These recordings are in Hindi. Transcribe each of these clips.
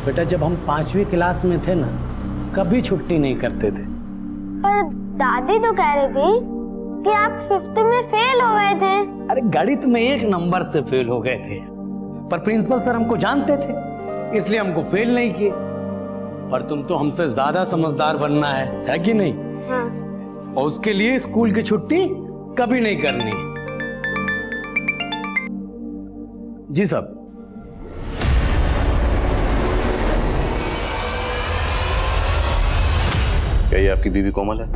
बेटा जब हम 5वीं क्लास में थे ना, कभी छुट्टी नहीं करते थे। पर दादी तो कह रही थी कि आप 5th में फेल हो गए थे। अरे गणित में 1 नंबर से फेल हो गए थे, पर प्रिंसिपल सर हमको जानते थे इसलिए हमको फेल नहीं किए। पर तुम तो हमसे ज्यादा समझदार बनना है कि नहीं? हाँ। और उसके लिए स्कूल की छुट्टी कभी नहीं करनी। जी साहब। क्या ये आपकी बीवी कोमल है?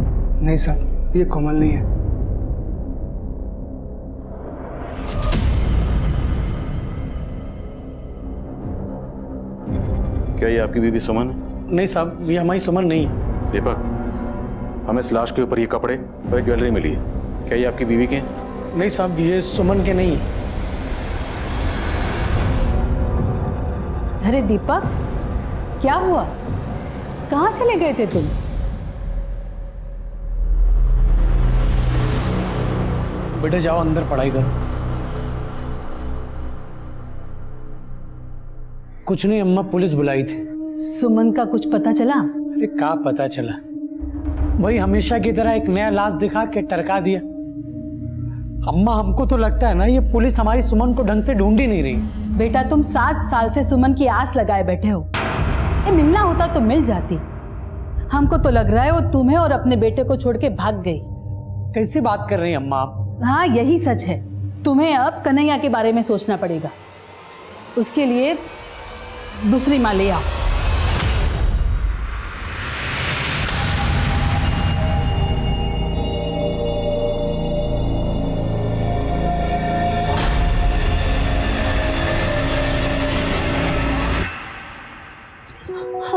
नहीं सर, ये कोमल नहीं है। क्या ये आपकी बीवी सुमन है? नहीं साहब, ये हमारी सुमन नहीं है। दीपक, हमें इस लाश के ऊपर ये कपड़े और ज्वेलरी मिली है, क्या ये आपकी बीवी के हैं? नहीं साहब, ये सुमन के नहीं है। अरे दीपक, क्या हुआ? कहाँ चले गए थे तुम? बेटे जाओ अंदर पढ़ाई करो। कुछ नहीं अम्मा, पुलिस बुलाई थी। सुमन का कुछ पता चला? अरे क्या पता चला, वही हमेशा की तरह एक नया लाश दिखा के टरका दिया। अम्मा हमको तो लगता है ना ये पुलिस हमारी सुमन को ढंग से ढूंढ ही नहीं रही। बेटा तुम 7 साल से सुमन की आस लगाए बैठे हो। ये मिलना होता तो मिल जाती। हमको तो लग रहा है वो तुम्हें और अपने बेटे को छोड़ के भाग गई। कैसी बात कर रही हैं अम्मा आप? हाँ यही सच है। तुम्हें अब कन्हैया के बारे में सोचना पड़ेगा। उसके लिए दूसरी माँ ले आओ।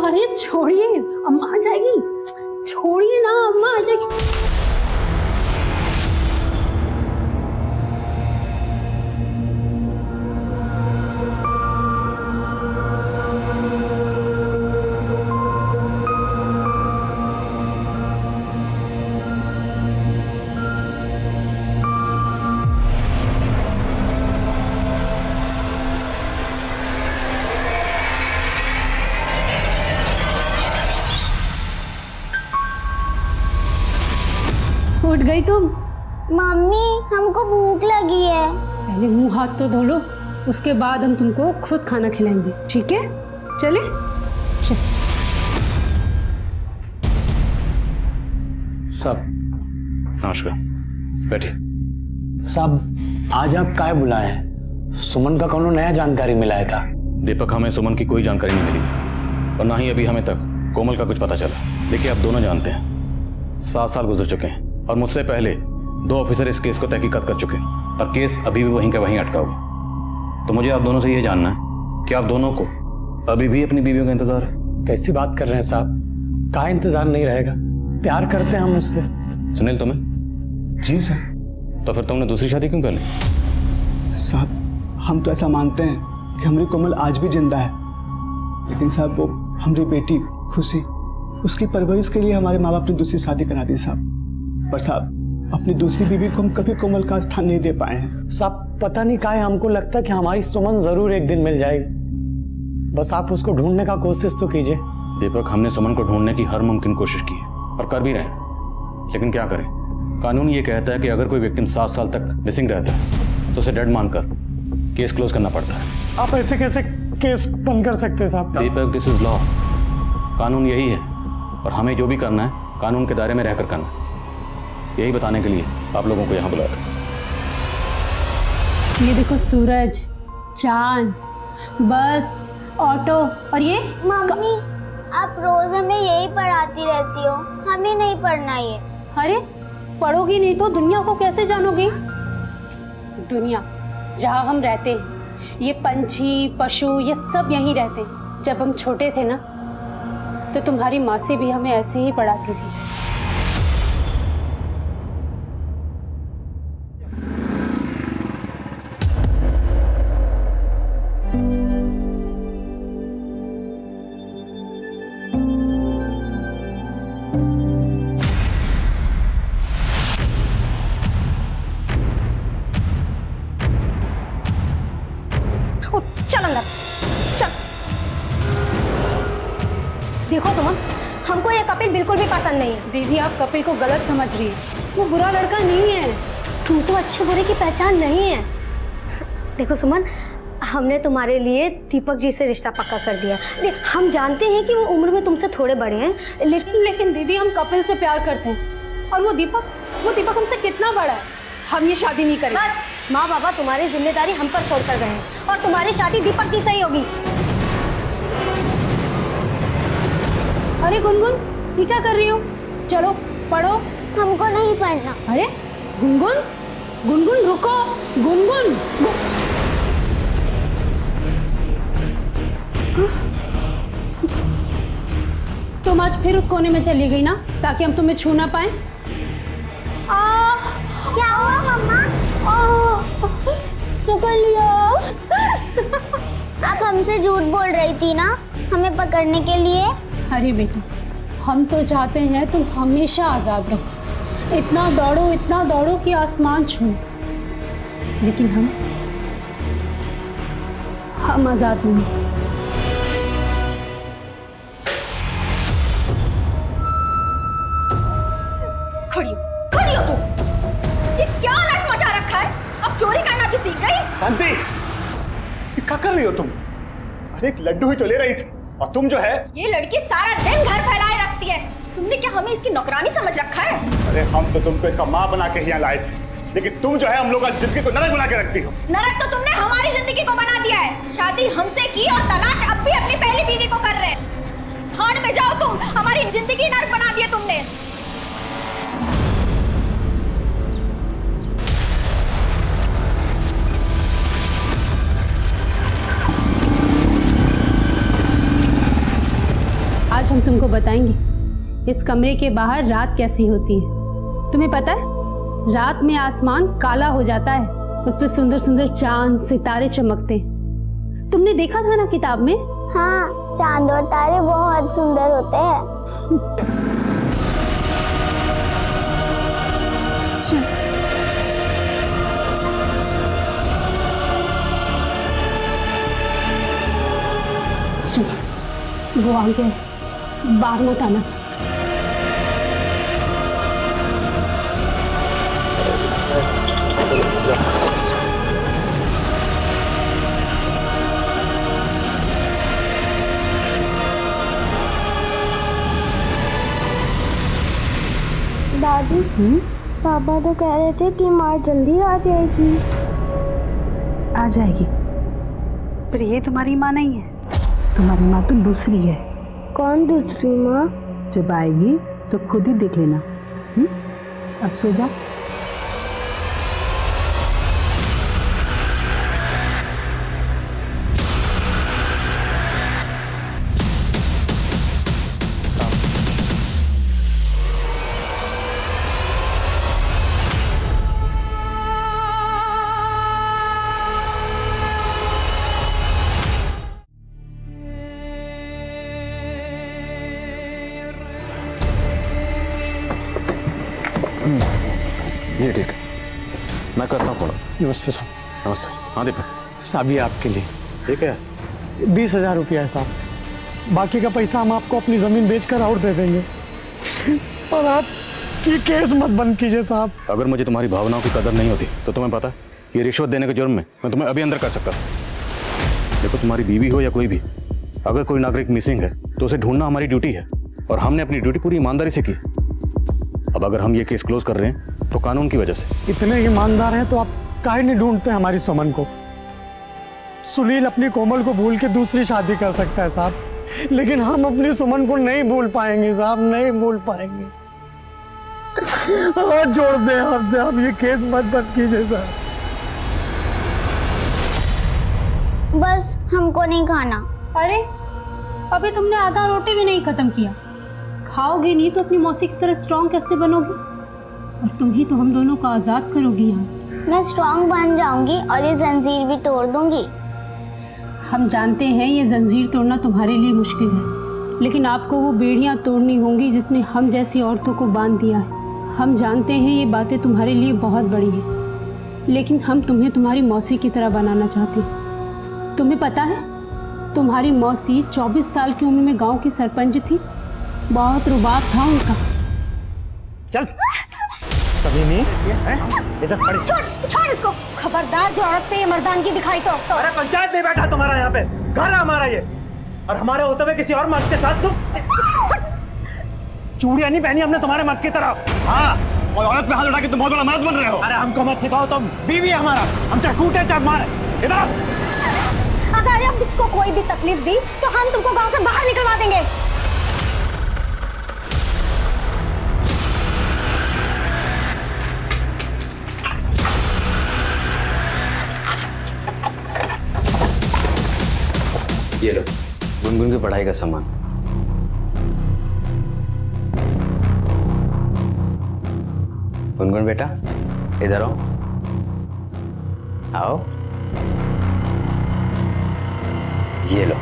अरे छोड़िए, अम्मा आ जाएगी। छोड़िए ना, अम्मा आ जाएगी। उठ गई तुम? मम्मी हमको भूख लगी है। पहले मुंह हाथ तो धो लो, उसके बाद हम तुमको खुद खाना खिलाएंगे, ठीक है? चले? चल। साहब। नमस्कार, बैठिए। साहब आज आप काय बुलाए हैं? सुमन का कोनो नया जानकारी मिला है का? दीपक, हमें सुमन की कोई जानकारी नहीं मिली और ना ही अभी हमें तक कोमल का कुछ पता चला। देखिए आप दोनों जानते हैं 7 साल गुजर चुके हैं और मुझसे पहले 2 ऑफिसर इस केस को तहकीकात कर चुके हैं और केस अभी भी वहीं का वहीं अटका हुआ। तो मुझे आप दोनों से ये जानना है कि आप दोनों को अभी भी अपनी बीवियों का इंतजार है? कैसी बात कर रहे हैं साहब? का इंतजार नहीं रहेगा? प्यार करते हैं हम उससे। सुनील, तुम्हें? जी सर। तो फिर तुमने दूसरी शादी क्यों कर ली? साहब हम तो ऐसा मानते हैं कि हमारी कोमल आज भी जिंदा है, लेकिन साहब वो हमारी बेटी खुशी, उसकी परवरिश के लिए हमारे माँ बाप ने दूसरी शादी करा दी साहब। पर साहब अपनी दूसरी बीवी को हम कभी कोमल का स्थान नहीं दे पाए हैं। साहब पता नहीं काहे हमको लगता है कि हमारी सुमन जरूर एक दिन मिल जाएगी। बस आप उसको ढूंढने का कोशिश तो कीजिए। दीपक, हमने सुमन को ढूंढने की हर मुमकिन कोशिश की है और कर भी रहे हैं, लेकिन क्या करें, कानून ये कहता है कि अगर कोई विक्टिम 7 साल तक मिसिंग रहता है तो उसे डेड मानकर केस क्लोज करना पड़ता है। आप ऐसे कैसे केस बंद कर सकते हैं साहब? दीपक, दिस इज लॉ। कानून यही है और हमें जो भी करना है कानून के दायरे में रहकर करना है। यही बताने के लिए आप लोगों को यहाँ बुलाया था। ये देखो सूरज, चांद, बस, ऑटो और ये मम्मी आप रोज हमें यही पढ़ाती रहती हो, हमें नहीं पढ़ना ये। अरे पढ़ोगी नहीं तो दुनिया को कैसे जानोगी? दुनिया जहाँ हम रहते हैं, ये पंछी पशु ये सब यहीं रहते हैं। जब हम छोटे थे ना तो तुम्हारी माँ से भी हमें ऐसे ही पढ़ाती थी। चल अंदर चल। देखो सुमन, हमको ये कपिल बिल्कुल भी पसंद नहीं है। दीदी आप कपिल को गलत समझ रही है, वो बुरा लड़का नहीं है। तुमको अच्छे बुरे की पहचान नहीं है। देखो सुमन, हमने तुम्हारे लिए दीपक जी से रिश्ता पक्का कर दिया। देख, हम जानते हैं कि वो उम्र में तुमसे थोड़े बड़े हैं, लेकिन दीदी हम कपिल से प्यार करते हैं, और वो दीपक हमसे कितना बड़ा है। हम ये शादी नहीं करेंगे। बस माँ बाबा तुम्हारी जिम्मेदारी हम पर छोड़ कर गए हैं और तुम्हारी शादी दीपक जी से ही होगी। अरे गुनगुन, ये क्या कर रही हो? चलो पढ़ो। हमको नहीं पढ़ना। अरे गुनगुन, गुनगुन रुको, गुनगुन। तुम आज फिर उस कोने में चली गई ना, ताकि हम तुम्हें छू ना पाए। क्या हुआ मम्मा? पकड़ लिया। आप हमसे झूठ बोल रही थी ना हमें पकड़ने के लिए। अरे बेटा, हम तो चाहते हैं तुम हमेशा आजाद रहो, इतना दौड़ो कि आसमान छू, लेकिन हम आजाद नहीं। खड़ी हो तुम। ये क्या नाटक मचा रखा है? अब चोरी करना भी सीख गई? शांति, ये क्या कर रही हो तुम? अरे एक लड्डू ही तो ले रही थी और तुम जो है। ये लड़की सारा दिन घर फैलाए रखती है। तुमने क्या हमें इसकी नौकरानी समझ रखा है? अरे हम तो तुमको इसका माँ बना के यहाँ लाए थे, लेकिन तुम जो है हम लोग की जिंदगी को नरक बना के रखती हो। नरक तो तुमने हमारी जिंदगी को बना दिया है। शादी हमसे की और तलाश अब भी अपनी पहली बीवी को कर रहे हैं। भाड़ में जाओ तुम, हमारी जिंदगी नरक बना दी है तुमने। आज हम तुमको बताएंगे इस कमरे के बाहर रात कैसी होती है। तुम्हें पता है, रात में आसमान काला हो जाता है, उस पर सुंदर सुंदर चांद सितारे चमकते हैं। तुमने देखा था ना किताब में? हाँ, चांद और तारे बहुत सुंदर होते हैं। सुन, वो आ गए, बाहर मत आना। दादी, पापा तो कह रहे थे कि माँ जल्दी आ जाएगी। आ जाएगी, पर ये तुम्हारी माँ नहीं है। तुम्हारी माँ तो दूसरी है। कौन दूसरी माँ? जब आएगी तो खुद ही देख लेना। अब सो जा। ये ठीक है, मैं करता हूँ फोन। नमस्ते साहब। नमस्ते। हाँ दीपक, साहब ये आपके लिए ठीक है। 20,000 रुपया है साहब। बाकी का पैसा हम आपको अपनी जमीन बेचकर और दे देंगे। और आप ये केस मत बंद कीजिए साहब। अगर मुझे तुम्हारी भावनाओं की कदर नहीं होती तो तुम्हें पता है ये रिश्वत देने के जुर्म में मैं तुम्हें अभी अंदर कर सकता था। देखो, तुम्हारी बीवी हो या कोई भी, अगर कोई नागरिक मिसिंग है तो उसे ढूंढना हमारी ड्यूटी है, और हमने अपनी ड्यूटी पूरी ईमानदारी से की। अब अगर हम ये केस क्लोज कर रहे हैं तो कानून की वजह से। इतने ईमानदार हैं तो आप काहे नहीं ढूंढते हमारी सुमन को? सुनील अपनी कोमल को भूल के दूसरी शादी कर सकता है साहब, लेकिन हम अपनी सुमन को नहीं भूल पाएंगे साहब, नहीं भूल पाएंगे। हाथ जोड़ दें आपसे, आप ये केस मत बंद कीजिए साहब। बस हमको नहीं खाना। अरे अभी तुमने आधा रोटी भी नहीं खत्म किया। खाओगी नहीं तो अपनी मौसी की तरह स्ट्रांग कैसे बनोगी? और तुम ही तो हम दोनों को आजाद करोगी यहाँ से। मैं स्ट्रांग बन जाऊंगी और ये जंजीर भी तोड़ दूंगी। हम जानते हैं ये जंजीर तोड़ना तुम्हारे लिए मुश्किल है, लेकिन आपको वो बेड़ियाँ तोड़नी होंगी जिसने हम जैसी औरतों को बांध दिया है। हम जानते हैं ये बातें तुम्हारे लिए बहुत बड़ी हैं, लेकिन हम तुम्हें तुम्हारी मौसी की तरह बनाना चाहते हैं। तुम्हें पता है तुम्हारी मौसी 24 साल की उम्र में गांव की सरपंच थी। बहुत रुबाब था उनका। चल कभी नहीं इधर खड़ी। छोड़ इसको। खबरदार जो औरत पे ये मर्दानगी दिखाई तो। अरे पंचायत नहीं बैठा तुम्हारा यहाँ पे, घर है हमारा ये, और हमारे होते हुए किसी और मर्द के साथ तुम चूड़ियां नहीं पहनी हमने तुम्हारे मर्द की तरह। हाँ, और औरत पे हाथ उठा के तुम बहुत बड़ा मर्द बन रहे हो। अरे हमको मत सिखाओ, तुम बीवी है हमारा, हम चाहे कूटे चाहे मारे। इधर आओ। अगर अब इसको कोई भी तकलीफ दी तो हम तुमको गांव से बाहर निकलवा देंगे। ये लो गुनगुन की पढ़ाई का सामान। गुनगुन बेटा इधर आओ। आओ, ये लो।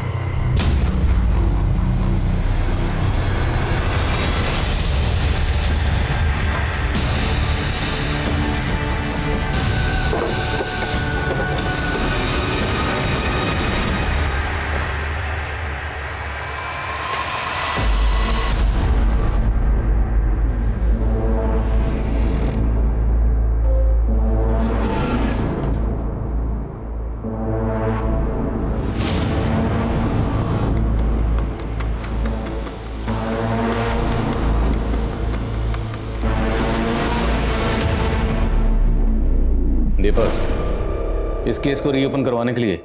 दीपक, इस केस को रीओपन करवाने के लिए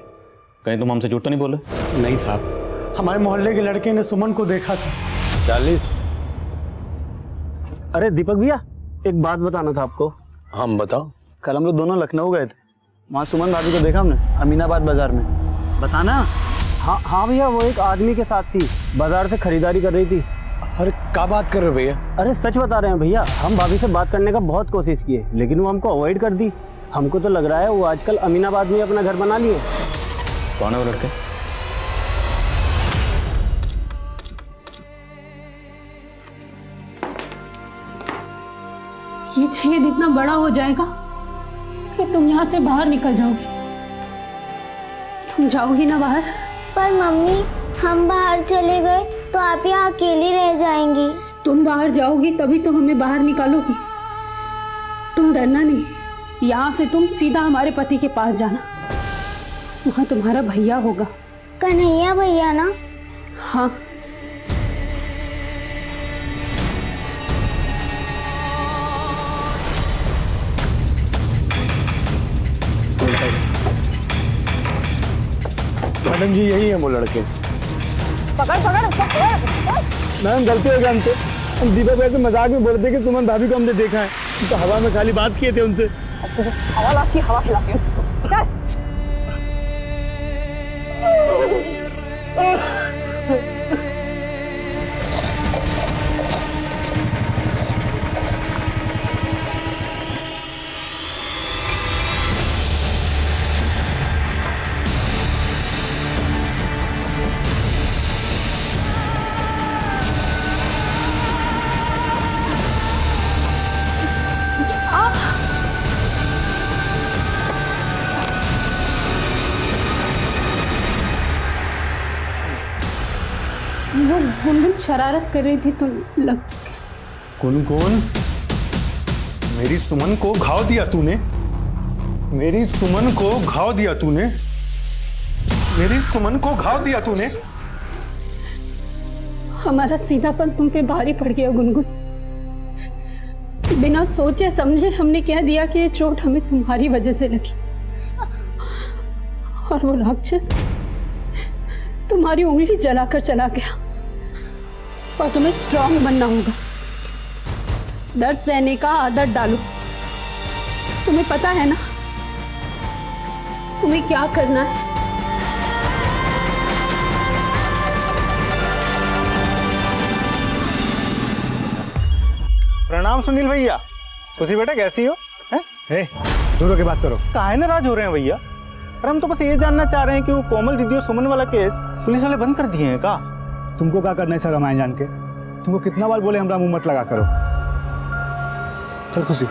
कहीं तुम हमसे झूठ तो नहीं बोले? नहीं साहब, हमारे मोहल्ले के लड़के ने सुमन को देखा था। 40। अरे दीपक भैया, एक बात बताना था आपको। हम बताओ। कल हम लोग दोनों लखनऊ गए थे, वहाँ सुमन भाभी को देखा हमने अमीनाबाद बाजार में। बताना। हाँ हाँ भैया, वो एक आदमी के साथ थी, बाजार से खरीदारी कर रही थी। अरे क्या बात कर रहे हो भैया? अरे सच बता रहे हैं भैया, हम भाभी से बात करने का बहुत कोशिश किए लेकिन वो हमको अवॉइड कर दी। हमको तो लग रहा है वो आजकल अमीनाबाद में अपना घर बना लिए। कौन है वो लड़के? ये छेद इतना बड़ा हो जाएगा कि तुम यहाँ से बाहर निकल जाओगी। तुम जाओगी ना बाहर? पर मम्मी, हम बाहर चले गए तो आप यहाँ अकेली रह जाएंगी। तुम बाहर जाओगी तभी तो हमें बाहर निकालोगी। तुम डरना नहीं, यहाँ से तुम सीधा हमारे पति के पास जाना, वहाँ तुम्हारा भैया होगा। कन्हैया भैया ना? हाँ। मैडम जी, यही है वो लड़के। पकड़ पकड़ उसको, पकड़। मैम गलती हो गया हमसे, हम दीपक भैया से मजाक में बोल रहे थे कि सुमन भाभी को हमने देखा है, तो हवा में खाली बात किए थे उनसे। हवा लाती, हवा खिलाती हूँ। चल। वो गुनगुन शरारत कर रही थी तो लग। गुनगुन, मेरी सुमन को घाव दिया तूने, मेरी सुमन को घाव दिया तूने, मेरी सुमन को घाव दिया तूने। हमारा सीधापन तुम पे भारी पड़ गया गुनगुन। बिना सोचे समझे हमने कह दिया कि ये चोट हमें तुम्हारी वजह से लगी, और वो राक्षस तुम्हारी उंगली जलाकर चला गया। और तुम्हें स्ट्रांग बनना होगा, दर्द सहने का आदत डालो। तुम्हें पता है ना तुम्हें क्या करना है। प्रणाम सुनील भैया। खुशी बेटा कैसी हो? ए, दूर होके बात करो। काहे नाराज हो रहे हैं भैया? अरे हम तो बस ये जानना चाह रहे हैं कि वो कोमल दीदी और सुमन वाला केस पुलिस वाले बंद कर दिए हैं का? तुमको क्या करना है सर रामायण जान के? तुमको कितना बार बोले हमरा मुंह मत लगा करो। चल खुशी।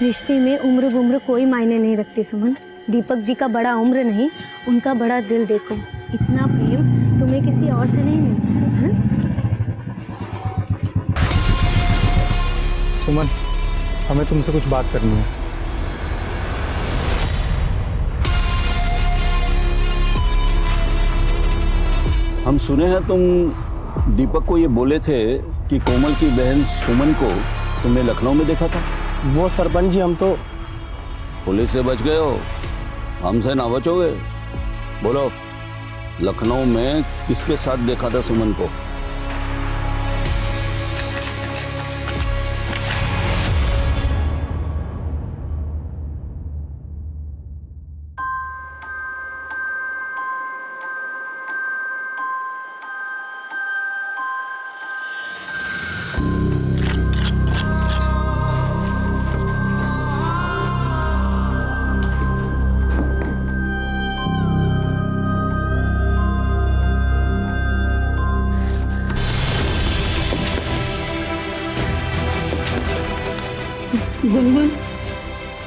रिश्ते में उम्र गुम्र कोई मायने नहीं रखती सुमन। दीपक जी का बड़ा उम्र नहीं, उनका बड़ा दिल देखो। इतना प्रेम तुम्हें किसी और से नहीं मिलता है ना? सुमन, हमें तुमसे कुछ बात करनी है। हम सुने हैं तुम दीपक को ये बोले थे कि कोमल की बहन सुमन को तुमने लखनऊ में देखा था। वो सरपंच जी, हम तो पुलिस से बच गए हो, हमसे ना बचोगे। बोलो, लखनऊ में किसके साथ देखा था सुमन को? गुनगुन,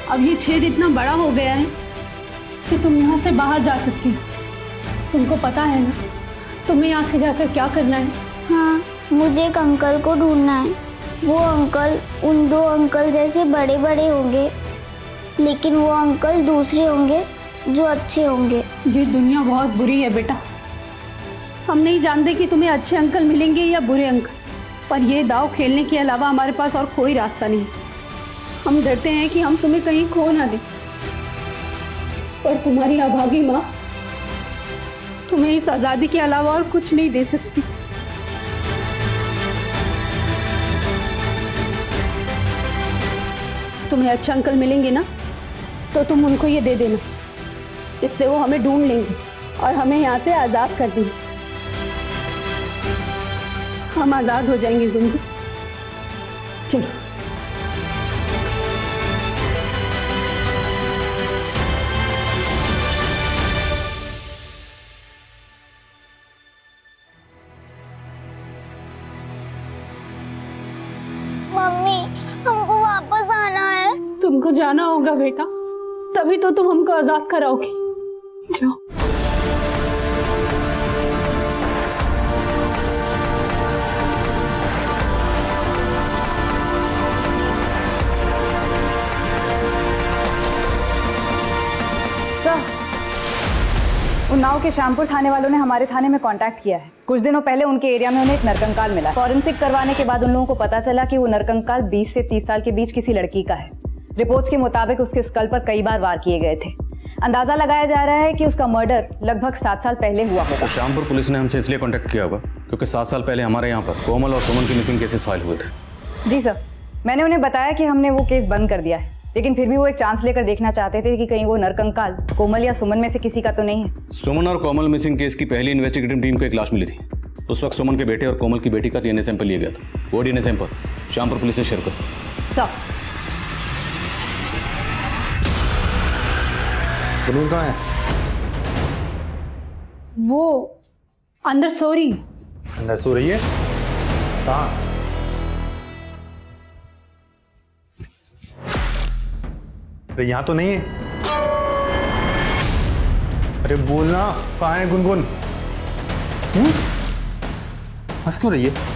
अब ये छेद इतना बड़ा हो गया है कि तुम यहाँ से बाहर जा सकती हो। तुमको पता है ना तुम्हें यहाँ से जाकर क्या करना है? हाँ, मुझे एक अंकल को ढूंढना है। वो अंकल उन दो अंकल जैसे बड़े बड़े होंगे, लेकिन वो अंकल दूसरे होंगे जो अच्छे होंगे। ये दुनिया बहुत बुरी है बेटा। हम नहीं जानते कि तुम्हें अच्छे अंकल मिलेंगे या बुरे अंकल, पर ये दाव खेलने के अलावा हमारे पास और कोई रास्ता नहीं। हम डरते हैं कि हम तुम्हें कहीं खो ना दें, पर तुम्हारी अभागी माँ तुम्हें इस आज़ादी के अलावा और कुछ नहीं दे सकती। तुम्हें अच्छे अंकल मिलेंगे ना, तो तुम उनको ये दे देना, इससे वो हमें ढूंढ लेंगे और हमें यहाँ से आज़ाद कर देंगे। हम आज़ाद हो जाएंगे गुनगुन। चलो। मम्मी, हमको वापस आना है। तुमको जाना होगा बेटा, तभी तो तुम हमको आज़ाद कराओगी। जाओ। उन्नाव के श्यामपुर थाने वालों ने हमारे थाने में कांटेक्ट किया है। कुछ दिनों पहले उनके एरिया में उन्हें एक नरकंकाल मिला। फॉरेंसिक करवाने के बाद उन लोगों को पता चला कि वो नरकंकाल 20 से 30 साल के बीच किसी लड़की का है। रिपोर्ट्स के मुताबिक उसके स्कल पर कई बार वार किए गए थे। अंदाजा लगाया जा रहा है कि उसका मर्डर लगभग 7 साल पहले हुआ होगा। तो श्यामपुर पुलिस ने हमसे इसलिए कांटेक्ट किया होगा क्योंकि 7 साल पहले हमारे यहाँ पर कोमल और सुमन की मिसिंग केसेस फाइल हुए थे। जी सर, मैंने उन्हें बताया कि हमने वो केस बंद कर दिया है, लेकिन फिर भी वो एक चांस लेकर देखना चाहते थे कि कहीं वो नरकंकाल कोमल या सुमन में से किसी का तो नहीं है। सुमन और कोमल मिसिंग केस की पहली इन्वेस्टिगेटिव टीम को एक लाश मिली थी। उस वक्त सुमन के बेटे और कोमल की बेटी का डीएनए सैंपल लिया गया था। वो डीएनए सैंपल श्यामपुर पुलिस से शेयर कर। सर, गुनगुन कहाँ है? वो अंदर सो रही। अंदर सो रही है? कहाँ? अरे यहाँ तो नहीं है। अरे बोलना, कहाँ है गुनगुन? हंस क्यों रही है?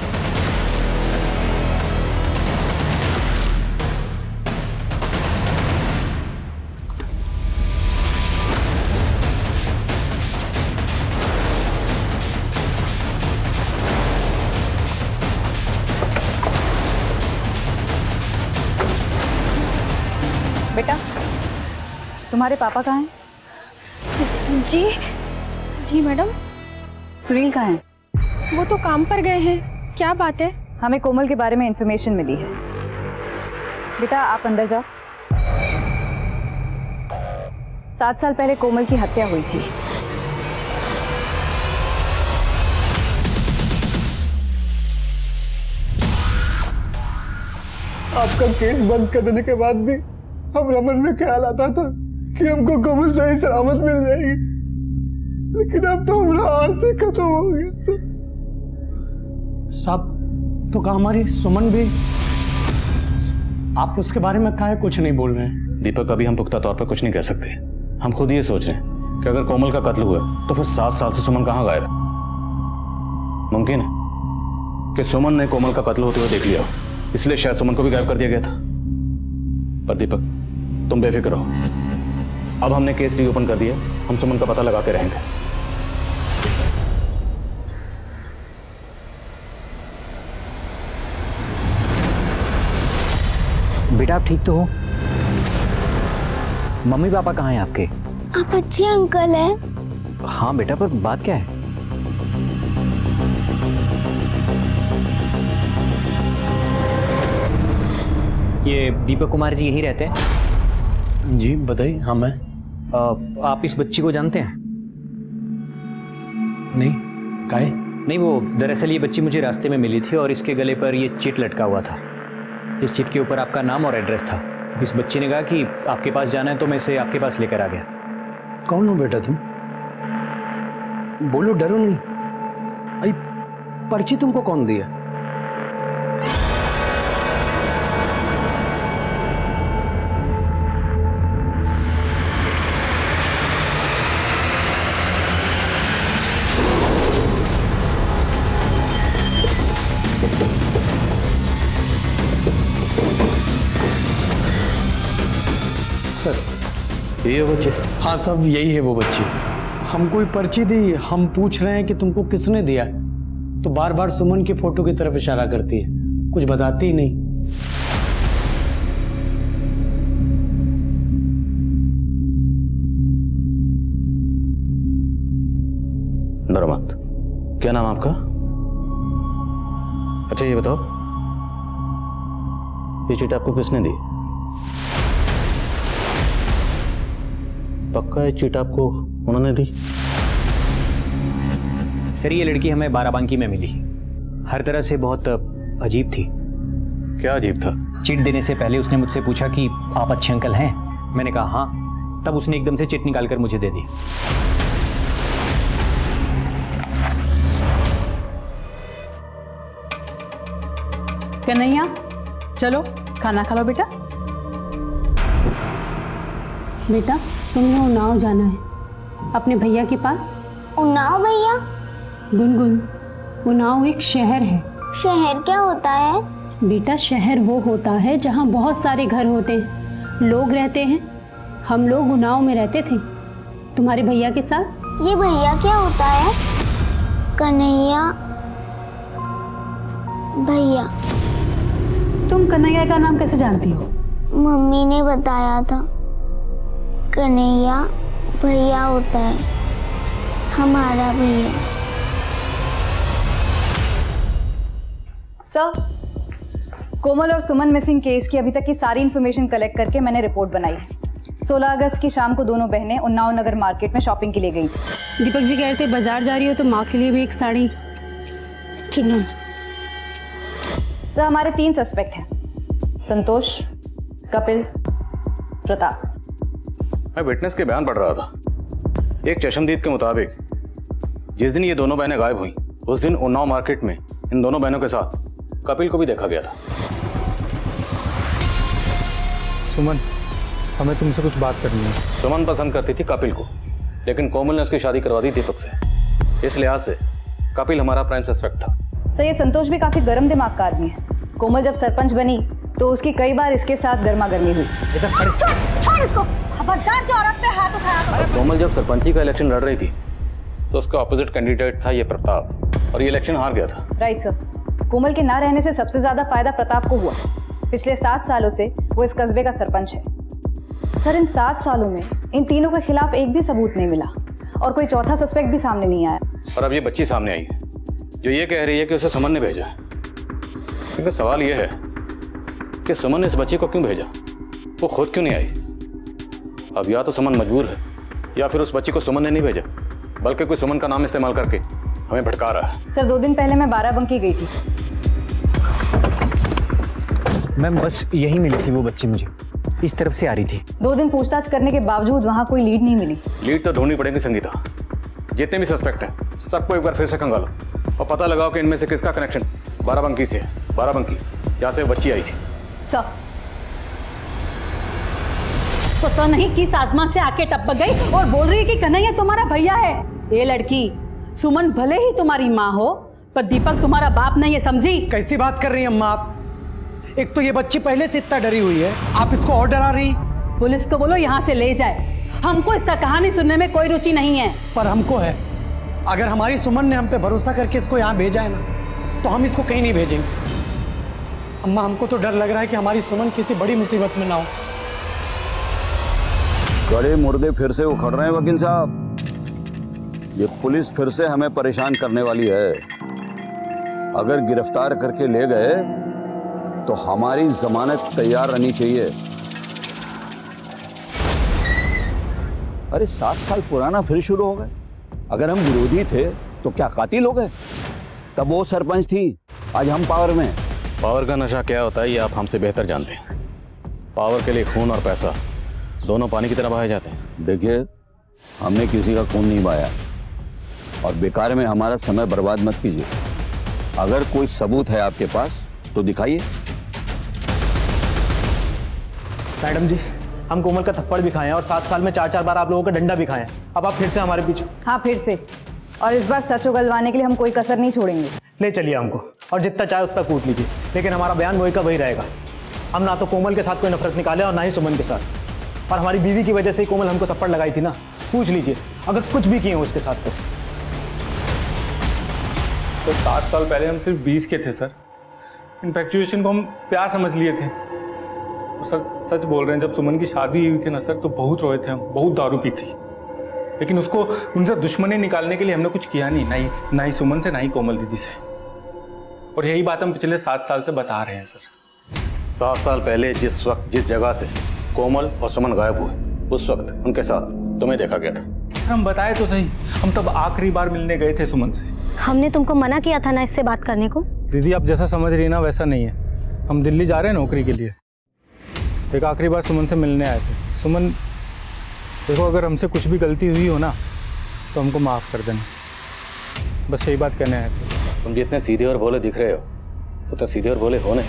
बेटा, तुम्हारे पापा कहाँ हैं? जी जी मैडम। सुनील कहाँ हैं? वो तो काम पर गए हैं। क्या बात है? हमें कोमल के बारे में इंफॉर्मेशन मिली है। बेटा, आप अंदर जाओ। 7 साल पहले कोमल की हत्या हुई थी। आपका केस बंद कर देने के बाद भी हमारे मन में ख्याल आता था कि हमको कोमल सही सलामत मिल जाएगी, लेकिन अब तो हमारा आज से खत्म हो गया साहब, तो कहा हमारी सुमन भी? आप उसके बारे में काहे कुछ नहीं बोल रहे हैं? दीपक, अभी हम पुख्ता तौर पर कुछ नहीं कह सकते। हम खुद ये सोच रहे हैं कि अगर कोमल का कत्ल हुआ तो फिर 7 साल से सुमन कहाँ गायब है? मुमकिन है कि सुमन ने कोमल का कत्ल होते हुए देख लिया हो, इसलिए शायद सुमन को भी गायब कर दिया गया था। पर दीपक, तुम बेफिक्र रहो। अब हमने केस रीओपन कर दिया, हम सुमन का पता लगा के रहेंगे। बेटा आप ठीक तो हो? मम्मी पापा कहाँ हैं आपके? आप अच्छे अंकल हैं। हाँ बेटा, पर बात क्या है? ये दीपक कुमार जी यहीं रहते हैं? जी बताइए। हाँ मैं। आप इस बच्ची को जानते हैं? नहीं। काहे? नहीं, वो दरअसल ये बच्ची मुझे रास्ते में मिली थी और इसके गले पर ये चिट लटका हुआ था। इस चिट के ऊपर आपका नाम और एड्रेस था। इस बच्ची ने कहा कि आपके पास जाना है तो मैं इसे आपके पास लेकर आ गया। कौन हो बेटा तुम? बोलो, डरो नहीं। आई पर्ची तुमको कौन दिया? सर, ये बच्चे? हाँ सब यही है वो बच्ची। हमको ही पर्ची दी, हम पूछ रहे हैं कि तुमको किसने दिया, तो बार बार सुमन की फोटो की तरफ इशारा करती है, कुछ बताती ही नहीं। डरो मत। क्या नाम आपका? अच्छा ये बताओ, ये चिट आपको किसने दी? पक्का ये चिट आपको उन्होंने दी? सर ये लड़की हमें बाराबंकी में मिली। हर तरह से बहुत अजीब थी। क्या अजीब था? चिट देने से पहले उसने मुझसे पूछा कि आप अच्छे अंकल हैं? मैंने कहा हाँ। तब उसने एकदम से चिट निकालकर मुझे दे दी। कन्हैया चलो खाना खा लो बेटा। बेटा तुमने उन्नाव जाना है अपने भैया के पास। उन्नाव भैया? गुनगुन, उन्नाव एक शहर है। शहर क्या होता है? बेटा शहर वो होता है जहाँ बहुत सारे घर होते हैं, लोग रहते हैं। हम लोग उन्नाव में रहते थे तुम्हारे भैया के साथ। ये भैया क्या होता है? कन्हैया भैया। तुम कन्हैया का नाम कैसे जानती हो? मम्मी ने बताया था। कन्हैया भैया होता है, हमारा भैया। सर, कोमल और सुमन मिसिंग केस की अभी तक की सारी इन्फॉर्मेशन कलेक्ट करके मैंने रिपोर्ट बनाई है। 16 अगस्त की शाम को दोनों बहनें उन्नाव नगर मार्केट में शॉपिंग के लिए गई थी। दीपक जी कह रहे थे बाजार जा रही हो तो माँ के लिए भी एक साड़ी। चलो। सर हमारे 3 सस्पेक्ट हैं, संतोष, कपिल, प्रताप। मैं विटनेस के बयान पढ़ रहा था। एक चशमदीद के मुताबिक जिस दिन ये दोनों बहनें गायब हुई उस दिन उन्नाव मार्केट में इन दोनों बहनों के साथ कपिल को भी देखा गया था। सुमन, हमें तुमसे कुछ बात करनी है। सुमन पसंद करती थी कपिल को, लेकिन कोमल ने उसकी शादी करवा दी दीपक से। इस लिहाज से कपिल हमारा प्राइम सस्पेक्ट था। सर ये संतोष भी काफी गर्म दिमाग का आदमी है। कोमल जब सरपंच बनी तो उसकी कई बार इसके साथ गर्मा गर्मी हुई। छोड़ इसको, खबरदार जो औरत पे हाथ उठाया। कोमल जब सरपंची का इलेक्शन लड़ रही थी तो उसका ऑपोजिट कैंडिडेट था ये प्रताप, और ये इलेक्शन हार गया था। Right sir. कोमल के ना रहने से सबसे ज्यादा फायदा प्रताप को हुआ। पिछले 7 सालों से वो इस कस्बे का सरपंच है। सर इन 7 सालों में इन तीनों के खिलाफ एक भी सबूत नहीं मिला और कोई चौथा सस्पेक्ट भी सामने नहीं आया। और अब ये बच्ची सामने आई है जो ये कह रही है कि उसे सुमन ने भेजा। क्योंकि सवाल ये है कि सुमन ने इस बच्ची को क्यों भेजा, वो खुद क्यों नहीं आई? अब या तो सुमन मजबूर है या फिर उस बच्ची को सुमन ने नहीं भेजा, बल्कि कोई सुमन का नाम इस्तेमाल करके हमें भटका रहा है। सर 2 दिन पहले मैं बाराबंकी गई थी। मैम बस यही मिली थी वो बच्ची मुझे, इस तरफ से आ रही थी। 2 दिन पूछताछ करने के बावजूद वहाँ कोई लीड नहीं मिली। लीड तो ढूंढनी पड़ेगी संगीता। जितने भी सस्पेक्ट हैं सबको एक बार फिर से खंगालो और पता लगाओ कि इनमें से किसका कनेक्शन बाराबंकी से है। बाराबंकी जहाँ से बच्ची आई थी। सर पता नहीं किस आसमान से आके टपक गई और बोल रही है कि कन्हैया तुम्हारा भैया है। ये लड़की, सुमन भले ही तुम्हारी माँ हो पर दीपक तुम्हारा बाप नहीं है, समझी? कैसी बात कर रही हैं अम्मा आप? एक तो ये बच्ची पहले से इतना डरी हुई है, आप इसको और डरा रही। पुलिस को बोलो यहाँ से ले जाए, हमको इसका कहानी सुनने में कोई रुचि नहीं है। पर हमको है। अगर हमारी सुमन ने हम पे भरोसा करके इसको यहाँ भेजा है ना, तो हम इसको कहीं नहीं भेजेंगे। अम्मा हमको तो डर लग रहा है कि हमारी सुमन किसी बड़ी मुसीबत में ना हो। गड़े मुर्दे फिर से उखड़ रहे हैं वकील साहब। ये पुलिस फिर से हमें परेशान करने वाली है। अगर गिरफ्तार करके ले गए तो हमारी जमानत तैयार रहनी चाहिए। अरे 7 साल पुराना फिर शुरू हो गए। अगर हम विरोधी थे तो क्या कातिल हो गए? तब वो सरपंच थी, आज हम पावर में। पावर का नशा क्या होता है ये आप हमसे बेहतर जानते हैं। पावर के लिए खून और पैसा दोनों पानी की तरह बहाए जाते हैं। देखिए, हमने किसी का खून नहीं बहाया और बेकार में हमारा समय बर्बाद मत कीजिए। अगर कोई सबूत है आपके पास तो दिखाइए। मैडम जी, हम कोमल का थप्पड़ भी खाए हैं और 7 साल में 4-4 बार आप लोगों का डंडा भी खाए हैं। अब आप फिर से हमारे पीछे। हाँ, फिर से। और इस बार सच उगलवाने के लिए हम कोई कसर नहीं छोड़ेंगे। ले चलिए हमको, और जितना चाहे उतना कूट लीजिए, लेकिन हमारा बयान वही का वही रहेगा। हम ना तो कोमल के साथ कोई नफरत निकाले और ना ही सुमन के साथ। और हमारी बीवी की वजह से ही कोमल हमको थप्पड़ लगाई थी ना, पूछ लीजिए अगर कुछ भी किए हो उसके साथ तो। सर 7 साल पहले हम सिर्फ 20 के थे सर। इन्फेक्चुएशन को हम प्यार समझ लिए थे। तो सर सच बोल रहे हैं, जब सुमन की शादी हुई थी ना सर, तो बहुत रोए थे हम, बहुत दारू पी थी। लेकिन उसको उनसे दुश्मनी निकालने के लिए हमने कुछ किया नहीं, ना ही सुमन से, ना ही कोमल दीदी से। और यही बात हम पिछले 7 साल से बता रहे हैं सर। 7 साल पहले जिस वक्त जिस जगह से कोमल और सुमन गायब हुए, उस वक्त उनके साथ तुम्हें देखा गया था। हम बताए तो सही, हम तब आखिरी बार मिलने गए थे सुमन से। हमने तुमको मना किया था ना इससे बात करने को। दीदी आप जैसा समझ रही है ना वैसा नहीं है। हम दिल्ली जा रहे हैं नौकरी के लिए। एक आखिरी बार सुमन से मिलने आए थे। सुमन देखो, अगर हमसे कुछ भी गलती हुई हो ना तो हमको माफ़ कर देना, बस यही बात कहने आए थे। तुम जितने सीधे और भोले दिख रहे हो उतने सीधे और भोले हो नहीं।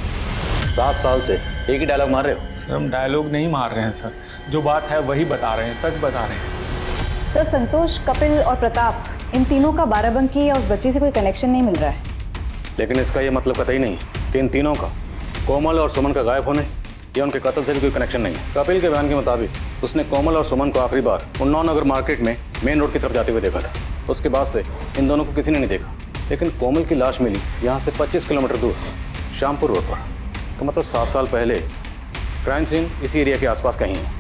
7 साल से एक ही डायलॉग मार रहे हो। सर हम डायलॉग नहीं मार रहे हैं सर, जो बात है वही बता रहे हैं, सच बता रहे हैं। सर, संतोष, कपिल और प्रताप, इन तीनों का बाराबंकी या उस बच्ची से कोई कनेक्शन नहीं मिल रहा है। लेकिन इसका ये मतलब कतई नहीं कि इन तीनों का कोमल और सुमन का गायब होने या उनके कत्ल से भी कोई कनेक्शन नहीं है। कपिल के बयान के मुताबिक उसने कोमल और सुमन को आखिरी बार उन्नाव नगर मार्केट में मेन रोड की तरफ जाते हुए देखा था। उसके बाद से इन दोनों को किसी ने नहीं देखा। लेकिन कोमल की लाश मिली यहाँ से 25 किलोमीटर दूर श्यामपुर रोड पर। तो मतलब 7 साल पहले क्राइम सीन इसी एरिया के आसपास कहीं है।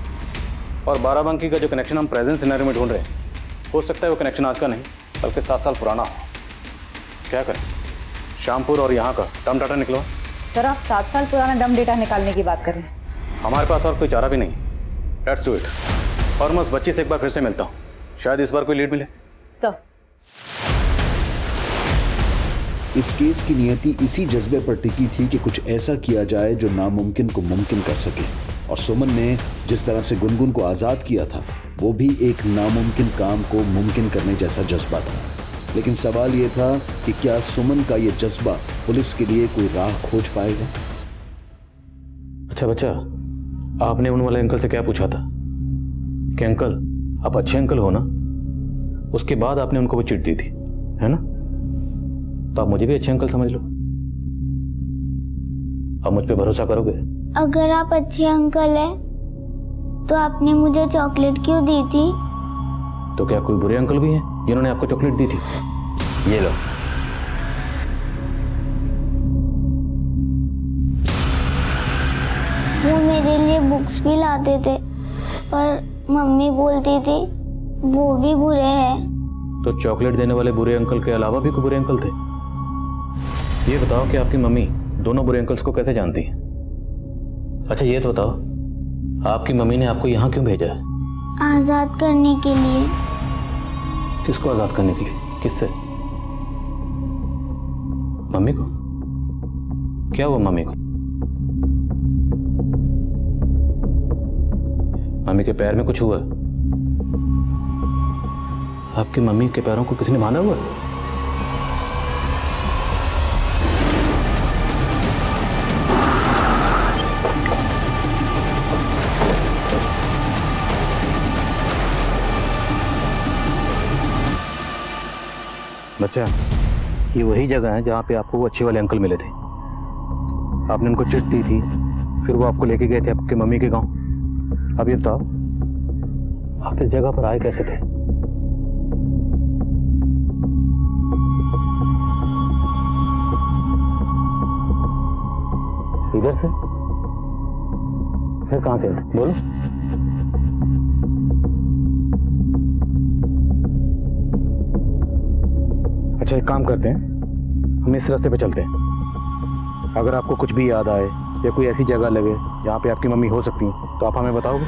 और बाराबंकी का जो कनेक्शन हम प्रेजेंट सिनेरियो में ढूंढ रहे हैं, हो सकता है वो कनेक्शन आज का नहीं बल्कि 7 साल पुराना हो। क्या करें, श्यामपुर और यहाँ का डम डाटा निकलो। सर, आप 7 साल पुराना डम डेटा निकालने की बात कर रहे हैं? हमारे पास और कोई चारा भी नहीं। Let's do it. और मैं उस बच्ची से एक बार फिर से मिलता हूँ, शायद इस बार कोई लीड मिले। सर, इस केस की नियति इसी जज्बे पर टिकी थी कि कुछ ऐसा किया जाए जो नामुमकिन को मुमकिन कर सके। और सुमन ने जिस तरह से गुनगुन को आज़ाद किया था, वो भी एक नामुमकिन काम को मुमकिन करने जैसा जज्बा था। लेकिन सवाल ये था कि क्या सुमन का ये जज्बा पुलिस के लिए कोई राह खोज पाएगा? अच्छा बच्चा, आपने उन वाले अंकल से क्या पूछा था कि अंकल आप अच्छे अंकल हो ना? उसके बाद आपने उनको वो चिट दी थी, है ना? तो आप मुझे भी अच्छे अंकल समझ लो। आप मुझ पे भरोसा करोगे? अगर आप अच्छे अंकल हैं तो आपने मुझे चॉकलेट क्यों दी थी? तो क्या कोई बुरे अंकल भी हैं जिन्होंने आपको चॉकलेट दी थी? ये लो। वो मेरे लिए बुक्स भी लाते थे, पर मम्मी बोलती थी वो भी बुरे हैं। तो चॉकलेट देने वाले बुरे अंकल के अलावा भी कोई बुरे अंकल थे? ये बताओ कि आपकी मम्मी दोनों बुरे अंकल्स को कैसे जानती है? अच्छा ये तो बताओ, आपकी मम्मी ने आपको यहाँ क्यों भेजा है? आजाद करने के लिए। किसको आजाद करने के लिए? किससे? मम्मी को? क्या हुआ मम्मी को? मम्मी के पैर में कुछ हुआ? आपकी मम्मी के पैरों को किसी ने बांधा हुआ? बच्चा, ये वही जगह है जहाँ पे आपको वो अच्छे वाले अंकल मिले थे। आपने उनको चिट दी थी, फिर वो आपको लेके गए थे आपके मम्मी के गांव। अब ये बताओ, आप इस जगह पर आए कैसे थे? इधर से? फिर कहां से आए थे? बोलो। अच्छा, एक काम करते हैं, हम इस रास्ते पे चलते हैं। अगर आपको कुछ भी याद आए या कोई ऐसी जगह लगे जहाँ पे आपकी मम्मी हो सकती हैं, तो आप हमें बताओगे।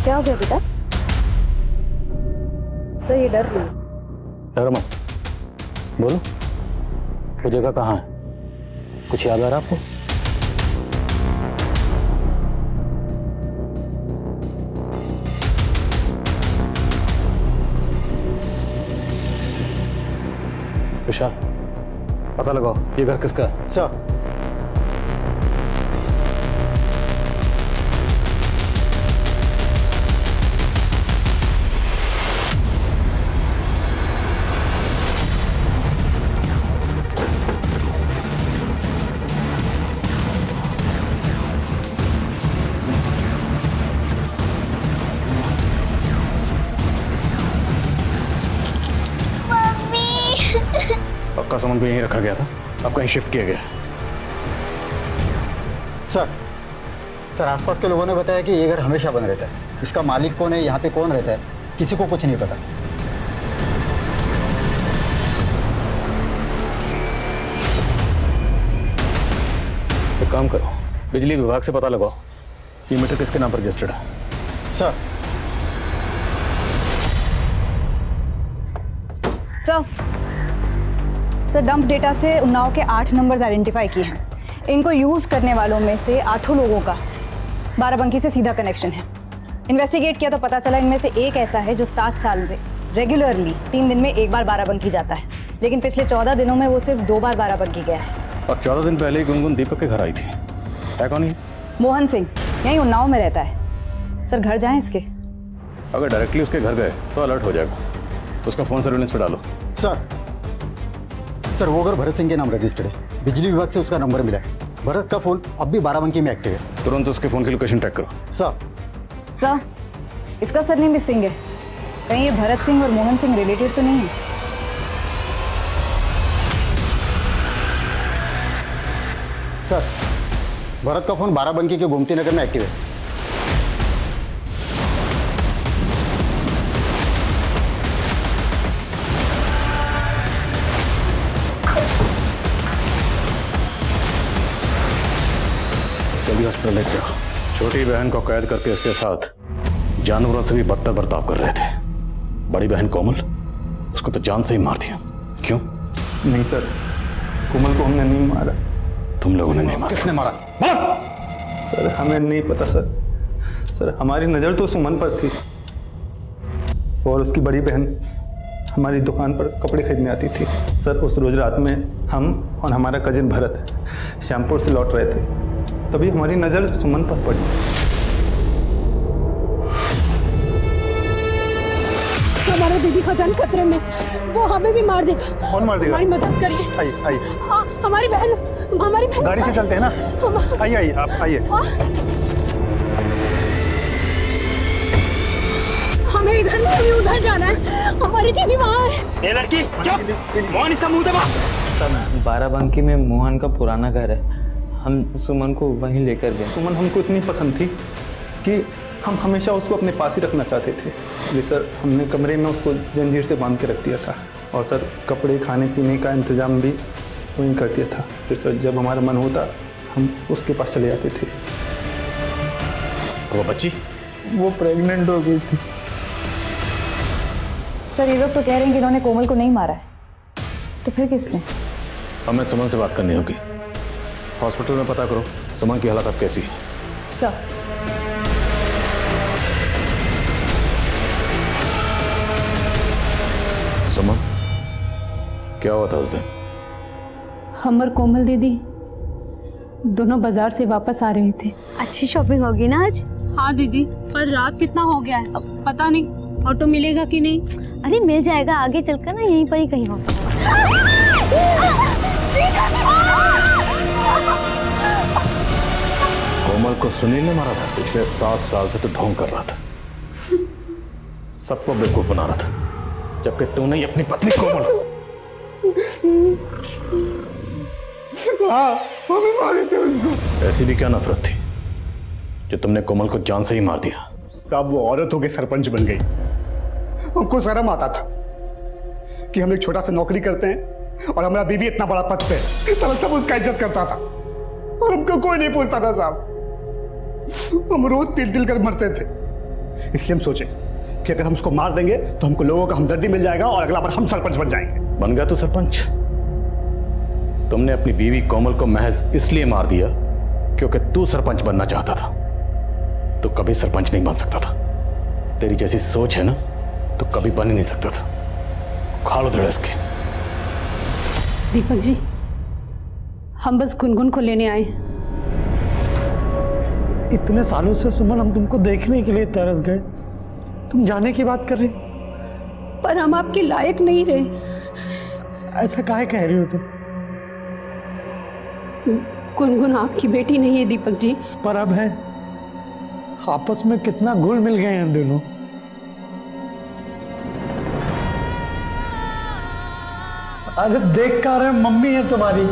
क्या हो गया बेटा? सर ये डर रही है। डरो मत, बोलो वो जगह कहाँ है? कुछ याद आ रहा आपको? विशाल, पता लगाओ ये घर किसका है। सर पक्का सामान को यहीं रखा गया था, अब कहीं शिफ्ट किया गया। सर आसपास के लोगों ने बताया कि ये घर हमेशा बंद रहता है। इसका मालिक कौन है, यहाँ पे कौन रहता है, किसी को कुछ नहीं पता। एक काम करो, बिजली विभाग से पता लगाओ ये मीटर किसके नाम पर रजिस्टर्ड है। सर डंप डेटा से उन्नाव के 8 नंबर्स आइडेंटिफाई किए हैं। इनको यूज करने वालों में से 8 लोगों का बाराबंकी से सीधा कनेक्शन है। इन्वेस्टिगेट किया तो पता चला इनमें से एक ऐसा है जो 7 साल से रेगुलरली 3 दिन में एक बार बाराबंकी जाता है, लेकिन पिछले 14 दिनों में वो सिर्फ 2 बार बाराबंकी गया है। और 14 दिन पहले ही गुनगुन दीपक के घर आई थी। है कौन है? मोहन सिंह, यहीं उन्नाव में रहता है। सर घर जाएं इसके? अगर डायरेक्टली उसके घर गए तो अलर्ट हो जाएगा, उसका फोन सर्विलेंस पे डालो। सर वो घर भरत सिंह के नाम रजिस्टर्ड है। बिजली विभाग से उसका नंबर मिला है। भरत का फोन अब भी बाराबंकी में एक्टिव है। तुरंत उसके फोन की लोकेशन ट्रैक करो। सर इसका सरनेम भी सिंह है, कहीं ये भरत सिंह और मोहन सिंह रिलेटिव तो नहीं है? सर भरत का फोन बाराबंकी के गोमती नगर में एक्टिव है। जल्दी हॉस्पिटल लेके जाओ। छोटी बहन को कैद करके इसके साथ जानवरों से भी बदतर बर्ताव कर रहे थे। बड़ी बहन कोमल, उसको तो जान से ही मार दिया। क्यों? नहीं सर, कोमल को हमने नहीं मारा। तुम लोगों ने नहीं मारा? किसने मारा? सर हमें नहीं पता सर। सर हमारी नज़र तो सुमन पर थी और उसकी बड़ी बहन हमारी दुकान पर कपड़े खरीदने आती थी। सर उस रोज रात में हम और हमारा कजिन भरत श्यामपुर से लौट रहे थे, तभी हमारी नज़र सुमन पर पड़ी। हमारा दीदी का जान खतरे में, वो हमें भी मार देगा। कौन मार देगा? हमारी मदद करिए। आइए हमारी बहन गाड़ी से चलते हैं ना। आइए आप आइए। हमें इधर नहीं, हमें उधर जाना है। हमारी दीदी वहाँ है। ये लड़की चुप, मोहन इसका मुंह दबा। बाराबंकी में मोहन का पुराना घर है, हम सुमन को वहीं लेकर गए। सुमन हमको इतनी पसंद थी कि हम हमेशा उसको अपने पास ही रखना चाहते थे। इसलिए सर हमने कमरे में उसको जंजीर से बांध के रख दिया था और सर कपड़े खाने पीने का इंतजाम भी वहीं कर दिया था। फिर सर जब हमारा मन होता हम उसके पास चले जाते थे। वो बच्ची? वो प्रेग्नेंट हो गई थी। सर ये लोग तो कह रहे हैं कि इन्होंने कोमल को नहीं मारा है, तो फिर किसने? हमें सुमन से बात करनी होगी। हॉस्पिटल में पता करो सुमन की हालत अब कैसी है। सर सुमन, क्या हुआ था उस दिन? हम और कोमल दीदी दोनों बाजार से वापस आ रहे थे। अच्छी शॉपिंग होगी ना आज? हाँ दीदी, पर रात कितना हो गया है अब पता नहीं ऑटो मिलेगा कि नहीं। अरे मिल जाएगा, आगे चलकर ना यहीं पर ही कहीं होगा। कोमल को सुनील ने मारा था। पिछले 7 साल से तो ढोंग कर रहा था, सबको बेवकूफ बना रहा था, जबकि तूने ही अपनी पत्नी कोमल को। मारे थे उसको। ऐसी भी क्या नफरत थी जो तुमने कोमल को जान से ही मार दिया? सब वो औरत होके सरपंच बन गई। हमको शर्म आता था कि हम एक छोटा सा नौकरी करते हैं और हमारा बीवी इतना बड़ा पद पे, सब उसका इज्जत करता था और हमको कोई नहीं पूछता था साहब। हम रोज तिल कर मरते थे। इसलिए हम सोचे कि अगर हम उसको मार देंगे तो हमको लोगों का हमदर्दी मिल जाएगा और अगला बार हम सरपंच बन जाएंगे। बन गया तू सरपंच? तुमने अपनी बीवी कोमल को महज इसलिए मार दिया क्योंकि तू सरपंच बनना चाहता था। तो कभी सरपंच नहीं बन सकता था। तेरी जैसी सोच है ना, तो कभी बन ही नहीं सकता था। खा लो धड़स के। दीपक जी, हम बस गुनगुन को लेने आए। इतने सालों से सुमन हम तुमको देखने के लिए तरस गए, तुम जाने की बात कर रही? पर हम आपके लायक नहीं रहे। ऐसा काहे कह रही हो तुम? गुनगुन आपकी बेटी नहीं है दीपक जी। पर अब है। आपस में कितना घुल मिल गए हैं दोनों। अरे देख कर रहे, मम्मी है तुम्हारी।